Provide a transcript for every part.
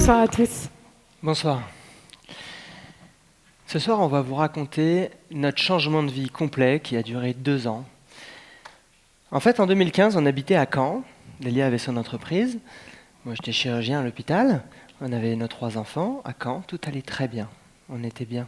Bonsoir à tous. Bonsoir. Ce soir, on va vous raconter notre changement de vie complet qui a duré 2 ans. En fait, en 2015, on habitait à Caen. Lélia avait son entreprise. Moi, j'étais chirurgien à l'hôpital. On avait nos 3 enfants à Caen. Tout allait très bien. On était bien.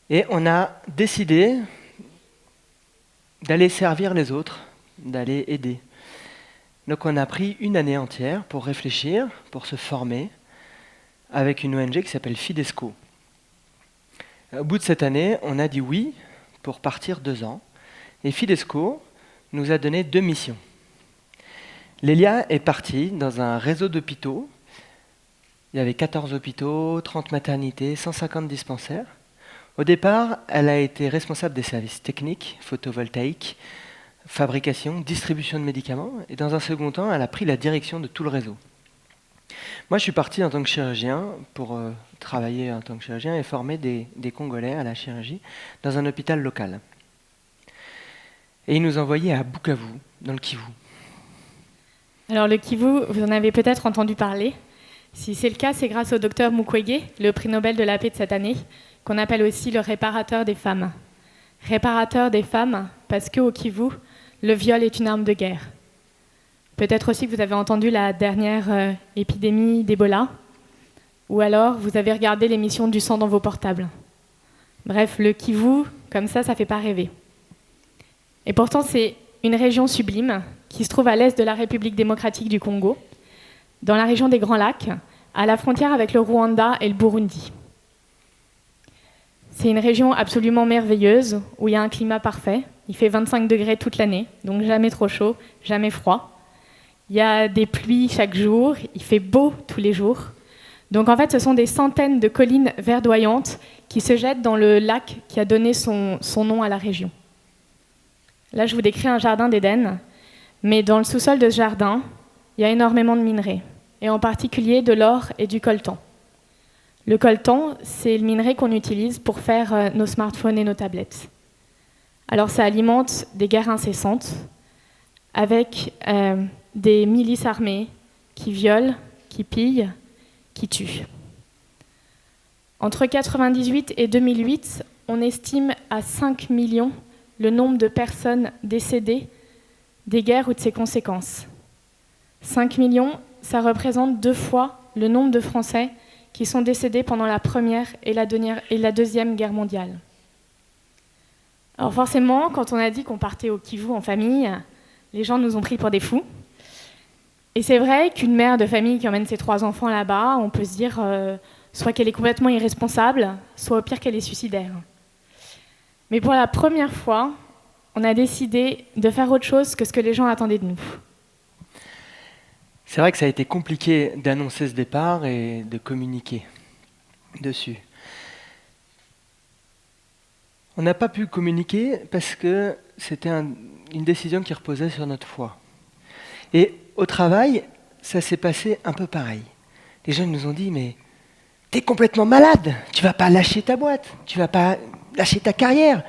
Et on a décidé d'aller servir les autres, d'aller aider. Donc on a pris une année entière pour réfléchir, pour se former, avec une ONG qui s'appelle Fidesco. Au bout de cette année, on a dit oui pour partir 2 ans. Et Fidesco nous a donné 2 missions. Lélia est partie dans un réseau d'hôpitaux. Il y avait 14 hôpitaux, 30 maternités, 150 dispensaires. Au départ, elle a été responsable des services techniques, photovoltaïques, fabrication, distribution de médicaments. Et dans un second temps, elle a pris la direction de tout le réseau. Moi, je suis parti en tant que chirurgien pour travailler en tant que chirurgien et former des Congolais à la chirurgie dans un hôpital local. Et ils nous envoyaient à Bukavu, dans le Kivu. Alors le Kivu, vous en avez peut-être entendu parler. Si c'est le cas, c'est grâce au docteur Mukwege, le prix Nobel de la paix de cette année, qu'on appelle aussi le réparateur des femmes. Réparateur des femmes parce qu'au Kivu, le viol est une arme de guerre. Peut-être aussi que vous avez entendu la dernière épidémie d'Ebola, ou alors vous avez regardé l'émission du sang dans vos portables. Bref, le Kivu, comme ça fait pas rêver. Et pourtant, c'est une région sublime qui se trouve à l'est de la République démocratique du Congo, dans la région des Grands Lacs, à la frontière avec le Rwanda et le Burundi. C'est une région absolument merveilleuse, où il y a un climat parfait. Il fait 25 degrés toute l'année, donc jamais trop chaud, jamais froid. Il y a des pluies chaque jour, il fait beau tous les jours. Donc en fait, ce sont des centaines de collines verdoyantes qui se jettent dans le lac qui a donné son nom à la région. Là, je vous décris un jardin d'Éden, mais dans le sous-sol de ce jardin, il y a énormément de minerais, et en particulier de l'or et du coltan. Le coltan, c'est le minerai qu'on utilise pour faire nos smartphones et nos tablettes. Alors ça alimente des guerres incessantes, avec des milices armées qui violent, qui pillent, qui tuent. Entre 1998 et 2008, on estime à 5 millions le nombre de personnes décédées des guerres ou de ses conséquences. 5 millions, ça représente 2 fois le nombre de Français qui sont décédés pendant la Première et la Deuxième Guerre mondiale. Alors forcément, quand on a dit qu'on partait au Kivu en famille, les gens nous ont pris pour des fous. Et c'est vrai qu'une mère de famille qui emmène ses 3 enfants là-bas, on peut se dire soit qu'elle est complètement irresponsable, soit au pire qu'elle est suicidaire. Mais pour la première fois, on a décidé de faire autre chose que ce que les gens attendaient de nous. C'est vrai que ça a été compliqué d'annoncer ce départ et de communiquer dessus. On n'a pas pu communiquer parce que c'était une décision qui reposait sur notre foi. Et au travail, ça s'est passé un peu pareil. Les gens nous ont dit « mais t'es complètement malade, tu vas pas lâcher ta boîte, tu vas pas lâcher ta carrière.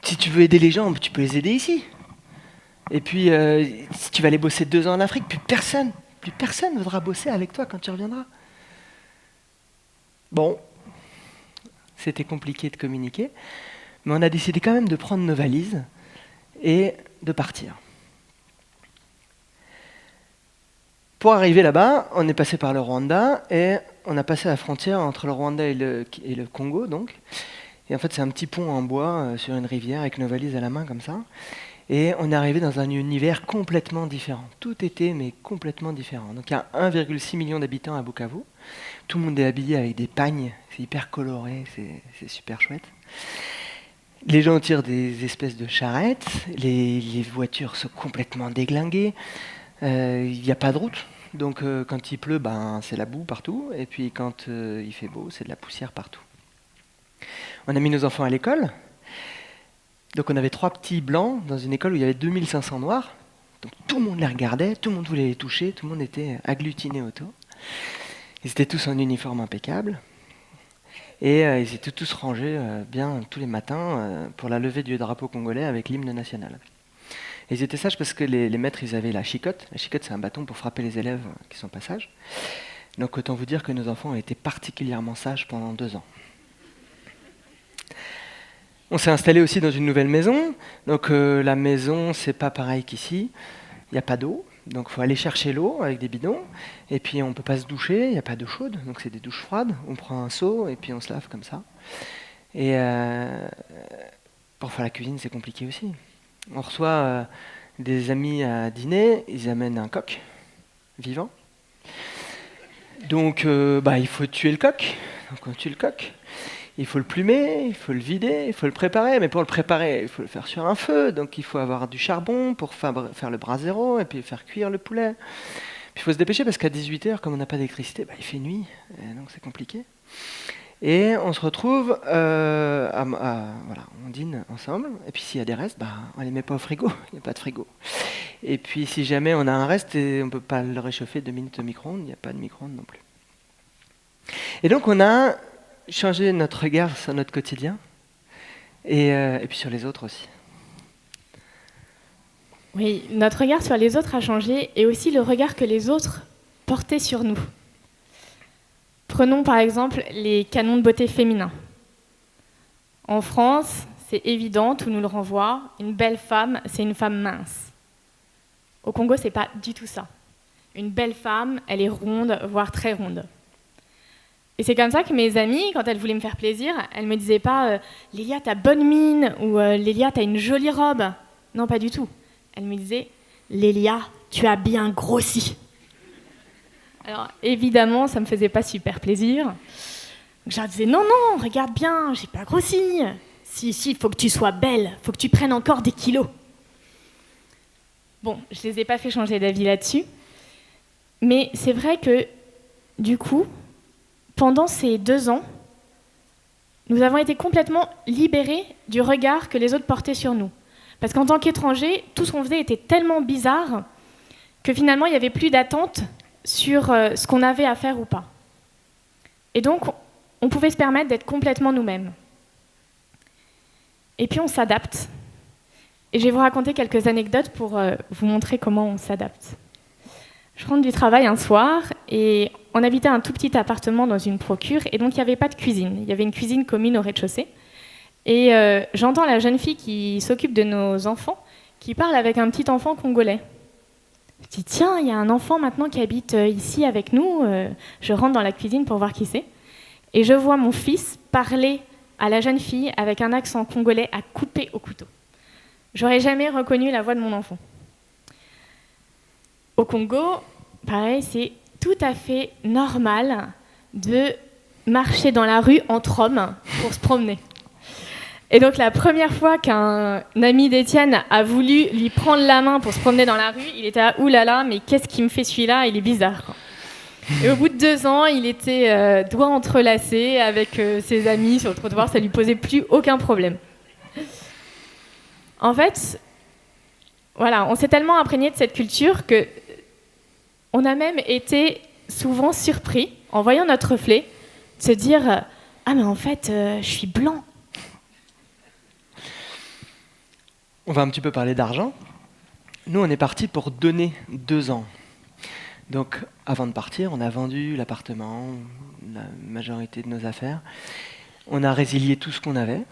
Si tu veux aider les gens, tu peux les aider ici. Et puis, si tu vas aller bosser 2 ans en Afrique, plus personne ne voudra bosser avec toi quand tu reviendras. » Bon, c'était compliqué de communiquer, mais on a décidé quand même de prendre nos valises et de partir. Pour arriver là-bas, on est passé par le Rwanda et on a passé la frontière entre le Rwanda et le Congo, donc. Et en fait, c'est un petit pont en bois sur une rivière avec nos valises à la main, comme ça. Et on est arrivé dans un univers complètement différent. Tout était, mais complètement différent. Donc il y a 1,6 million d'habitants à Bukavu. Tout le monde est habillé avec des pagnes. C'est hyper coloré, c'est super chouette. Les gens tirent des espèces de charrettes. Les voitures sont complètement déglinguées. Il n'y a pas de route. Donc quand il pleut, c'est la boue partout. Et puis quand il fait beau, c'est de la poussière partout. On a mis nos enfants à l'école. Donc on avait 3 petits blancs dans une école où il y avait 2500 noirs. Donc tout le monde les regardait, tout le monde voulait les toucher, tout le monde était agglutiné autour. Ils étaient tous en uniforme impeccable. Et ils étaient tous rangés bien tous les matins pour la levée du drapeau congolais avec l'hymne national. Et ils étaient sages parce que les maîtres, ils avaient la chicotte. La chicotte, c'est un bâton pour frapper les élèves qui sont en passage. Donc autant vous dire que nos enfants ont été particulièrement sages pendant 2 ans. On s'est installé aussi dans une nouvelle maison. Donc la maison, c'est pas pareil qu'ici. Il n'y a pas d'eau. Donc il faut aller chercher l'eau avec des bidons. Et puis on ne peut pas se doucher, il n'y a pas d'eau chaude. Donc c'est des douches froides. On prend un seau et puis on se lave comme ça. Et pour faire la cuisine, c'est compliqué aussi. On reçoit des amis à dîner, ils amènent un coq vivant. Donc il faut tuer le coq. Donc on tue le coq. Il faut le plumer, il faut le vider, il faut le préparer. Mais pour le préparer, il faut le faire sur un feu. Donc il faut avoir du charbon pour faire le brasero et puis faire cuire le poulet. Puis il faut se dépêcher parce qu'à 18h, comme on n'a pas d'électricité, il fait nuit. Et donc c'est compliqué. Et on se retrouve, voilà, on dîne ensemble. Et puis s'il y a des restes, on ne les met pas au frigo. Il n'y a pas de frigo. Et puis si jamais on a un reste et on ne peut pas le réchauffer 2 minutes au micro-ondes, il n'y a pas de micro-ondes non plus. Et donc on a changé notre regard sur notre quotidien et puis sur les autres aussi. Oui, notre regard sur les autres a changé et aussi le regard que les autres portaient sur nous. Prenons par exemple les canons de beauté féminins. En France, c'est évident, tout nous le renvoie, une belle femme, c'est une femme mince. Au Congo, c'est pas du tout ça. Une belle femme, elle est ronde, voire très ronde. Et c'est comme ça que mes amies, quand elles voulaient me faire plaisir, elles me disaient pas « Lélia, t'as bonne mine » ou « Lélia, t'as une jolie robe ». Non, pas du tout. Elles me disaient « Lélia, tu as bien grossi ». Alors évidemment, ça me faisait pas super plaisir. Donc, je leur disais « Non, non, regarde bien, j'ai pas grossi. Si, il faut que tu sois belle, faut que tu prennes encore des kilos. » Bon, je les ai pas fait changer d'avis là-dessus. Mais c'est vrai que, du coup, pendant ces 2 ans, nous avons été complètement libérés du regard que les autres portaient sur nous. Parce qu'en tant qu'étrangers, tout ce qu'on faisait était tellement bizarre que finalement, il n'y avait plus d'attente sur ce qu'on avait à faire ou pas. Et donc, on pouvait se permettre d'être complètement nous-mêmes. Et puis, on s'adapte. Et je vais vous raconter quelques anecdotes pour vous montrer comment on s'adapte. Je rentre du travail un soir et on habitait un tout petit appartement dans une procure et donc il n'y avait pas de cuisine. Il y avait une cuisine commune au rez-de-chaussée. Et j'entends la jeune fille qui s'occupe de nos enfants qui parle avec un petit enfant congolais. Je dis tiens, il y a un enfant maintenant qui habite ici avec nous. Je rentre dans la cuisine pour voir qui c'est. Et je vois mon fils parler à la jeune fille avec un accent congolais à couper au couteau. J'aurais jamais reconnu la voix de mon enfant. Au Congo, pareil, c'est tout à fait normal de marcher dans la rue entre hommes pour se promener. Et donc la première fois qu'un ami d'Étienne a voulu lui prendre la main pour se promener dans la rue, il était là, oulala, mais qu'est-ce qui me fait celui-là, il est bizarre, quoi. Et au bout de 2 ans, il était doigts entrelacés avec ses amis sur le trottoir, ça lui posait plus aucun problème. En fait, voilà, on s'est tellement imprégné de cette culture que on a même été souvent surpris, en voyant notre reflet, de se dire « Ah, mais en fait, je suis blanc ». On va un petit peu parler d'argent. Nous, on est partis pour donner 2 ans. Donc, avant de partir, on a vendu l'appartement, la majorité de nos affaires. On a résilié tout ce qu'on avait,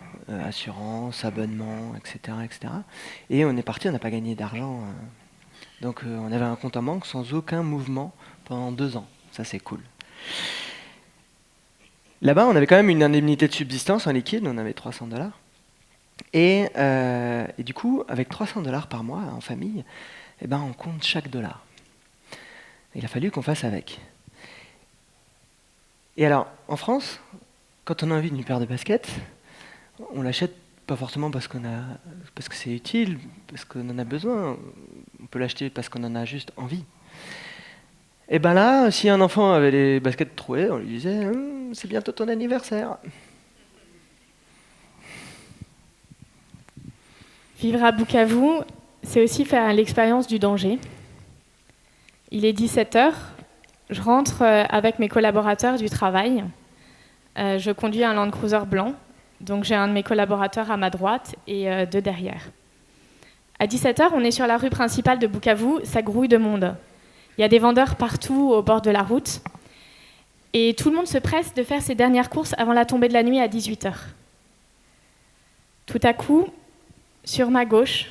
assurance, abonnement, etc., etc. Et on est parti, on n'a pas gagné d'argent. Donc on avait un compte en banque sans aucun mouvement pendant 2 ans. Ça, c'est cool. Là-bas, on avait quand même une indemnité de subsistance en liquide, on avait $300. Et du coup, avec $300 par mois en famille, on compte chaque dollar. Il a fallu qu'on fasse avec. Et alors, en France, quand on a envie d'une paire de baskets, on l'achète pas forcément parce que c'est utile, parce qu'on en a besoin. On peut l'acheter parce qu'on en a juste envie. Et là, si un enfant avait les baskets trouées, on lui disait « c'est bientôt ton anniversaire ». Vivre à Bukavu, c'est aussi faire l'expérience du danger. Il est 17h, je rentre avec mes collaborateurs du travail. Je conduis un Land Cruiser blanc, donc j'ai un de mes collaborateurs à ma droite et 2 derrière. À 17h, on est sur la rue principale de Bukavu, ça grouille de monde. Il y a des vendeurs partout au bord de la route. Et tout le monde se presse de faire ses dernières courses avant la tombée de la nuit à 18h. Tout à coup, sur ma gauche,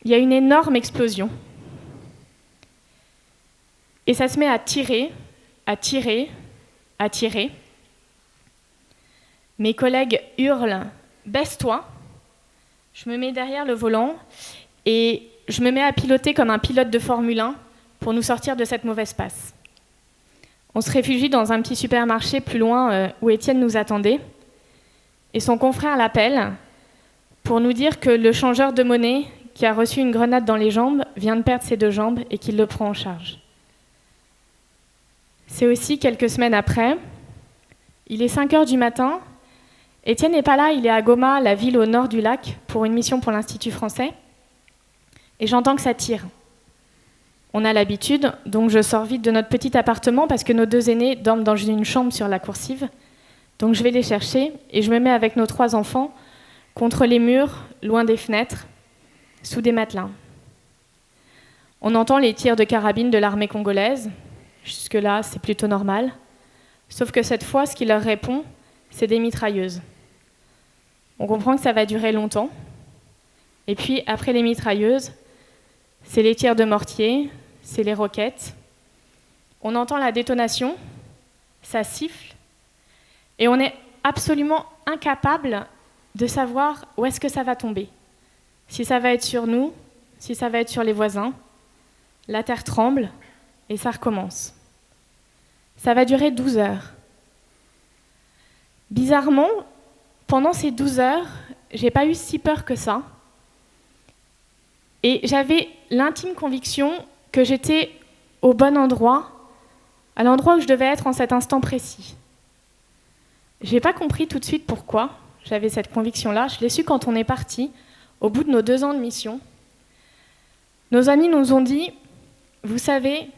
il y a une énorme explosion. Et ça se met à tirer, à tirer, à tirer. Mes collègues hurlent « Baisse-toi !» Je me mets derrière le volant et je me mets à piloter comme un pilote de Formule 1 pour nous sortir de cette mauvaise passe. On se réfugie dans un petit supermarché plus loin où Étienne nous attendait. Et son confrère l'appelle pour nous dire que le changeur de monnaie, qui a reçu une grenade dans les jambes, vient de perdre ses 2 jambes et qu'il le prend en charge. C'est aussi quelques semaines après. Il est 5h du matin. Étienne n'est pas là, il est à Goma, la ville au nord du lac, pour une mission pour l'Institut français. Et j'entends que ça tire. On a l'habitude, donc je sors vite de notre petit appartement parce que nos 2 aînés dorment dans une chambre sur la coursive. Donc je vais les chercher et je me mets avec nos 3 enfants contre les murs, loin des fenêtres, sous des matelas. On entend les tirs de carabine de l'armée congolaise. Jusque-là, c'est plutôt normal. Sauf que cette fois, ce qui leur répond, c'est des mitrailleuses. On comprend que ça va durer longtemps. Et puis, après les mitrailleuses, c'est les tirs de mortier, c'est les roquettes. On entend la détonation, ça siffle, et on est absolument incapable de savoir où est-ce que ça va tomber. Si ça va être sur nous, si ça va être sur les voisins. La terre tremble, et ça recommence. Ça va durer 12 heures. Bizarrement, pendant ces 12 heures, j'ai pas eu si peur que ça. Et j'avais l'intime conviction que j'étais au bon endroit, à l'endroit où je devais être en cet instant précis. J'ai pas compris tout de suite pourquoi j'avais cette conviction-là. Je l'ai su quand on est parti, au bout de nos 2 ans de mission. Nos amis nous ont dit, vous savez,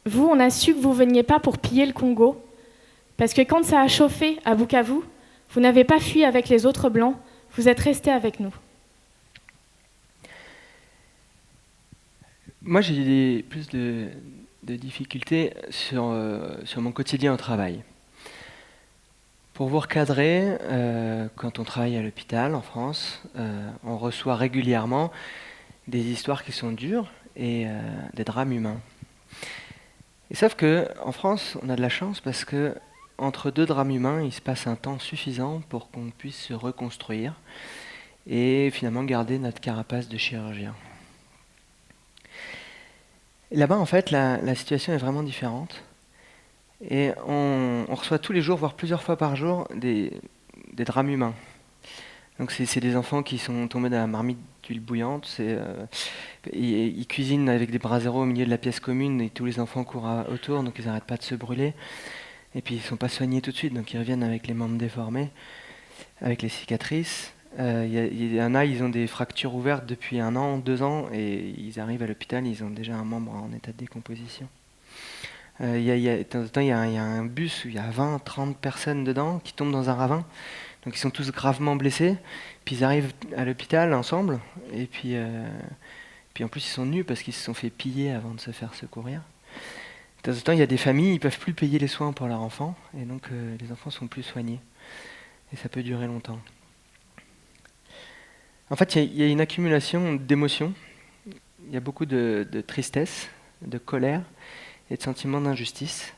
vous, on a su que vous ne veniez pas pour piller le Congo, parce que quand ça a chauffé à Bukavu, vous n'avez pas fui avec les autres Blancs, vous êtes restés avec nous. Moi, j'ai plus de difficultés sur mon quotidien au travail. Pour vous recadrer, quand on travaille à l'hôpital en France, on reçoit régulièrement des histoires qui sont dures et des drames humains. Et sauf qu'en France, on a de la chance parce que entre 2 drames humains, il se passe un temps suffisant pour qu'on puisse se reconstruire et finalement garder notre carapace de chirurgien. Et là-bas, en fait, la situation est vraiment différente. Et on reçoit tous les jours, voire plusieurs fois par jour, des drames humains. Donc c'est des enfants qui sont tombés dans la marmite d'huile bouillante. Ils cuisinent avec des braseros au milieu de la pièce commune et tous les enfants courent autour, donc ils n'arrêtent pas de se brûler. Et puis ils ne sont pas soignés tout de suite, donc ils reviennent avec les membres déformés, avec les cicatrices. Il y en a, ils ont des fractures ouvertes depuis 1 an, 2 ans, et ils arrivent à l'hôpital, ils ont déjà un membre en état de décomposition. De temps en temps, il y a un bus où il y a 20, 30 personnes dedans qui tombent dans un ravin. Donc ils sont tous gravement blessés. Puis ils arrivent à l'hôpital ensemble. Et puis en plus, ils sont nus parce qu'ils se sont fait piller avant de se faire secourir. De temps en temps, il y a des familles, ils ne peuvent plus payer les soins pour leurs enfants. Et donc les enfants sont plus soignés. Et ça peut durer longtemps. En fait, il y a une accumulation d'émotions. Il y a beaucoup de tristesse, de colère et de sentiments d'injustice.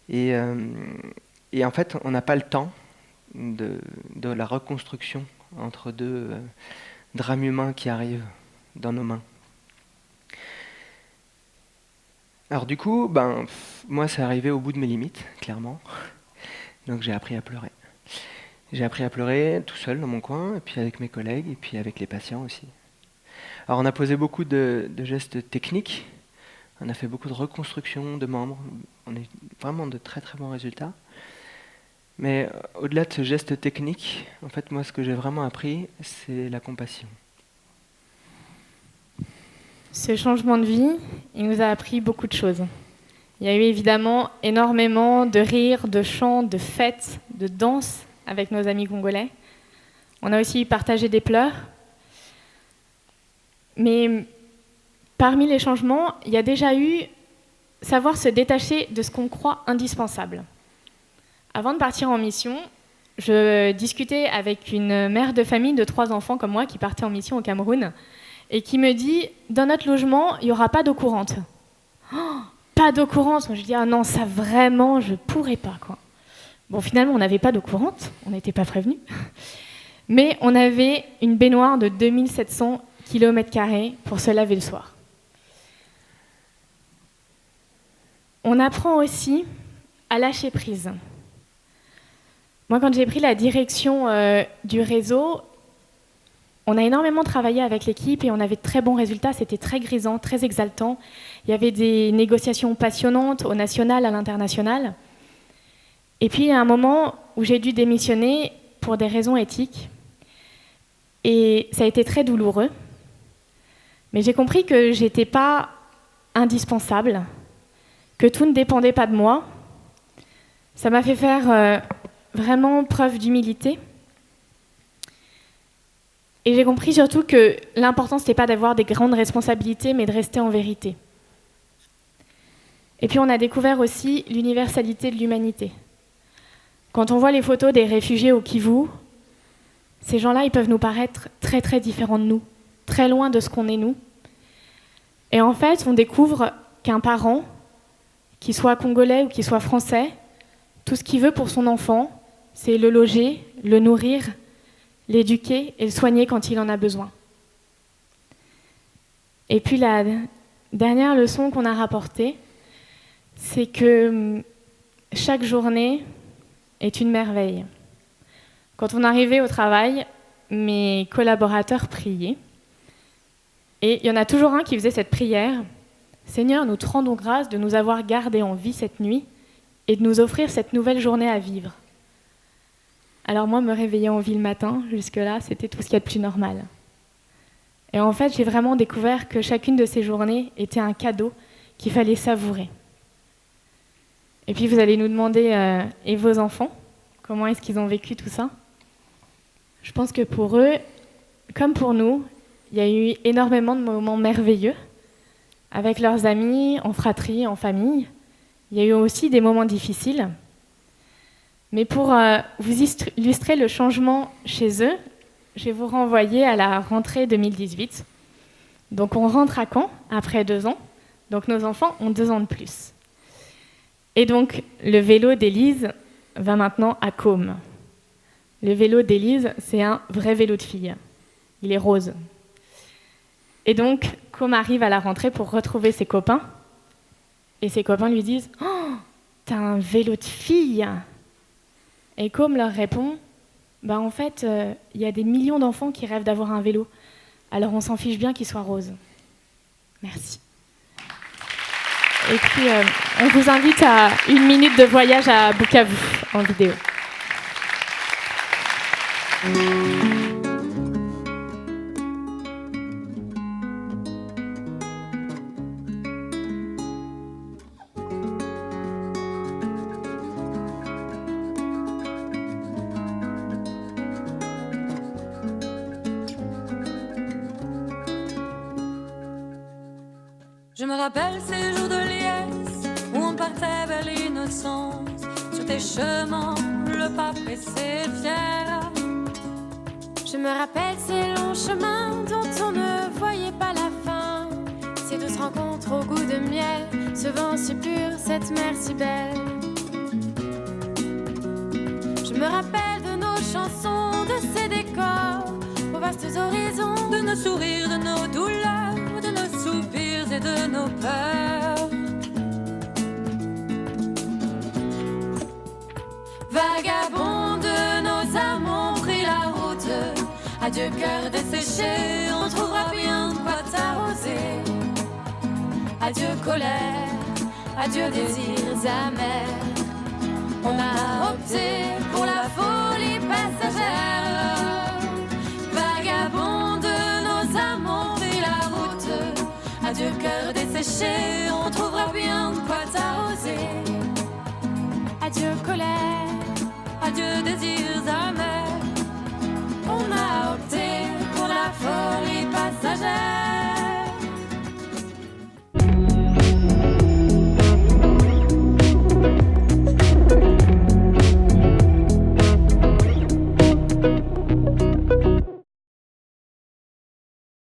Et en fait, on n'a pas le temps de la reconstruction entre 2 drames humains qui arrivent dans nos mains. Alors du coup, moi, c'est arrivé au bout de mes limites, clairement. Donc j'ai appris à pleurer. J'ai appris à pleurer tout seul dans mon coin, et puis avec mes collègues, et puis avec les patients aussi. Alors on a posé beaucoup de gestes techniques. On a fait beaucoup de reconstruction de membres. On a eu vraiment de très très bons résultats. Mais au-delà de ce geste technique, en fait, moi, ce que j'ai vraiment appris, c'est la compassion. Ce changement de vie, il nous a appris beaucoup de choses. Il y a eu évidemment énormément de rires, de chants, de fêtes, de danses avec nos amis congolais. On a aussi partagé des pleurs. Mais parmi les changements, il y a déjà eu savoir se détacher de ce qu'on croit indispensable. Avant de partir en mission, je discutais avec une mère de famille de 3 enfants comme moi qui partait en mission au Cameroun et qui me dit « Dans notre logement, il n'y aura pas d'eau courante. Oh, » Pas d'eau courante. Moi, je dis « Ah non, ça vraiment, je ne pourrais pas. » Bon, finalement, on n'avait pas d'eau courante, on n'était pas prévenus. Mais on avait une baignoire de 2700 km² pour se laver le soir. On apprend aussi à lâcher prise. Moi, quand j'ai pris la direction du réseau, on a énormément travaillé avec l'équipe et on avait de très bons résultats. C'était très grisant, très exaltant. Il y avait des négociations passionnantes au national, à l'international. Et puis, il y a un moment où j'ai dû démissionner pour des raisons éthiques. Et ça a été très douloureux. Mais j'ai compris que je n'étais pas indispensable, que tout ne dépendait pas de moi. Ça m'a fait faire vraiment preuve d'humilité. Et j'ai compris surtout que l'important, ce n'était pas d'avoir des grandes responsabilités, mais de rester en vérité. Et puis on a découvert aussi l'universalité de l'humanité. Quand on voit les photos des réfugiés au Kivu, ces gens-là, ils peuvent nous paraître très très différents de nous, très loin de ce qu'on est nous. Et en fait, on découvre qu'un parent, qu'il soit congolais ou qu'il soit français, tout ce qu'il veut pour son enfant, c'est le loger, le nourrir, l'éduquer et le soigner quand il en a besoin. Et puis la dernière leçon qu'on a rapportée, c'est que chaque journée est une merveille. Quand on arrivait au travail, mes collaborateurs priaient. Et il y en a toujours un qui faisait cette prière. « Seigneur, nous te rendons grâce de nous avoir gardés en vie cette nuit et de nous offrir cette nouvelle journée à vivre. » Alors moi, me réveiller en vie le matin, jusque-là, c'était tout ce qu'il y a de plus normal. Et en fait, j'ai vraiment découvert que chacune de ces journées était un cadeau qu'il fallait savourer. Et puis vous allez nous demander, et vos enfants, comment est-ce qu'ils ont vécu tout ça ? Je pense que pour eux, comme pour nous, il y a eu énormément de moments merveilleux, avec leurs amis, en fratrie, en famille. Il y a eu aussi des moments difficiles. Mais pour vous illustrer le changement chez eux, je vais vous renvoyer à la rentrée 2018. Donc on rentre à Caen, après 2 ans. Donc nos enfants ont 2 ans de plus. Et donc le vélo d'Élise va maintenant à Côme. Le vélo d'Élise, c'est un vrai vélo de fille. Il est rose. Et donc, Côme arrive à la rentrée pour retrouver ses copains. Et ses copains lui disent « Oh, t'as un vélo de fille !» Et Côme leur répond « Bah en fait, y a des millions d'enfants qui rêvent d'avoir un vélo. Alors on s'en fiche bien qu'il soit rose. » Merci. Et puis, on vous invite à 1 minute de voyage à Bukavu en vidéo. Je me rappelle ces jours de liesse où on partait vers l'innocence. Sur tes chemins, le pas pressé fier. Je me rappelle ces longs chemins dont on ne voyait pas la fin. Ces douces rencontres au goût de miel, ce vent si pur, cette mer si belle. Je me rappelle de nos chansons, de ces décors, aux vastes horizons, de nos sourires, de nos douleurs, de nos soupirs et de nos peurs. Vagabonds de nos âmes ont pris la route. Adieu cœur desséché, on trouvera bien de quoi t'arroser. Adieu colère, adieu désirs amers. On a opté pour la folie passagère. Vagabonds de nos âmes ont pris la route. Adieu cœur desséché, on trouvera bien de quoi t'arroser. Adieu colère, adieu désirs amers.